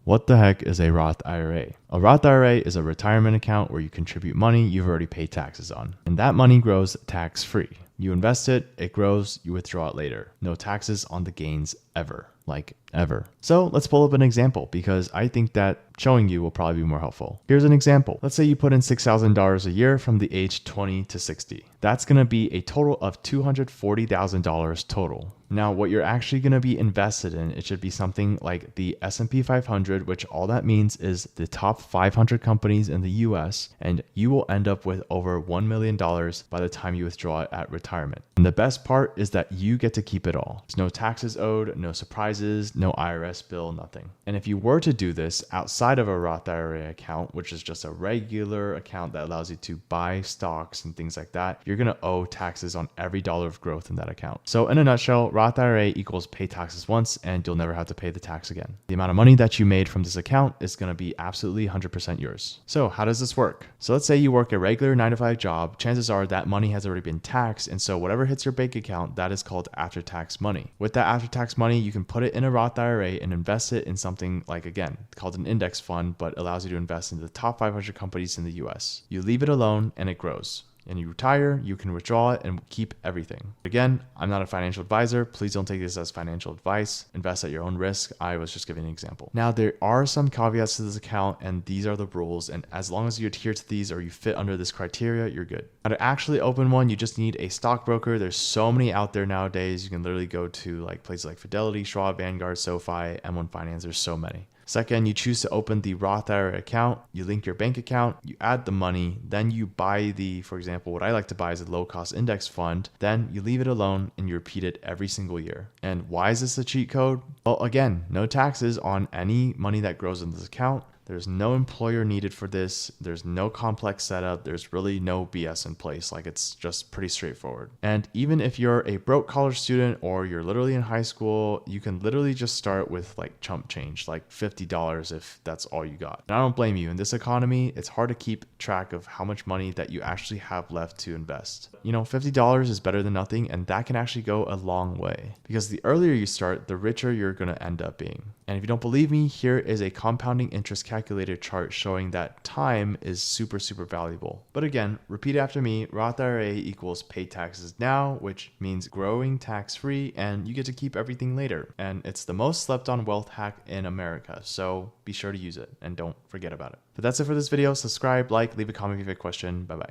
What the heck is a Roth IRA? A Roth IRA is a retirement account where you contribute money you've already paid taxes on, and that money grows tax-free. You invest it, it grows, you withdraw it later. No taxes on the gains ever. Like ever. So let's pull up an example because I think that showing you will probably be more helpful. Here's an example. Let's say you put in $6,000 a year from the age 20 to 60. That's going to be a total of $240,000 total. Now, what you're actually going to be invested in, it should be something like the S&P 500, which all that means is the top 500 companies in the US, and you will end up with over $1 million by the time you withdraw it at retirement. And the best part is that you get to keep it all. There's no taxes owed, no surprises, no IRS bill, nothing. And if you were to do this outside of a Roth IRA account, which is just a regular account that allows you to buy stocks and things like that, you're going to owe taxes on every dollar of growth in that account. So in a nutshell, Roth IRA equals pay taxes once and you'll never have to pay the tax again. The amount of money that you made from this account is going to be absolutely 100% yours. So how does this work? So let's say you work a regular 9-to-5 job. Chances are that money has already been taxed. And so whatever hits your bank account, that is called after-tax money. With that after-tax money, you can put it in a Roth IRA and invest it in something like, again, called an index fund, but allows you to invest in the top 500 companies in the US. You leave it alone and it grows. And you retire, you can withdraw it and keep everything. Again, I'm not a financial advisor. Please don't take this as financial advice. Invest at your own risk. I was just giving an example. Now, there are some caveats to this account, and these are the rules. And as long as you adhere to these or you fit under this criteria, you're good. Now, to actually open one, you just need a stockbroker. There's so many out there nowadays. You can literally go to like places like Fidelity, Schwab, Vanguard, SoFi, M1 Finance. There's so many. Second, you choose to open the Roth IRA account, you link your bank account, you add the money, then you buy for example, what I like to buy is a low cost index fund, then you leave it alone and you repeat it every single year. And why is this a cheat code? Well, again, no taxes on any money that grows in this account. There's no employer needed for this. There's no complex setup. There's really no BS in place. Like, it's just pretty straightforward. And even if you're a broke college student or you're literally in high school, you can literally just start with like chump change, like $50 if that's all you got. And I don't blame you. In this economy, it's hard to keep track of how much money that you actually have left to invest. You know, $50 is better than nothing, and that can actually go a long way because the earlier you start, the richer you're going to end up being. And if you don't believe me, here is a compounding interest calculator chart showing that time is super, super valuable. But again, repeat after me, Roth IRA equals pay taxes now, which means growing tax-free, and you get to keep everything later. And it's the most slept on wealth hack in America. So be sure to use it and don't forget about it. But that's it for this video. Subscribe, like, leave a comment if you have a question. Bye-bye.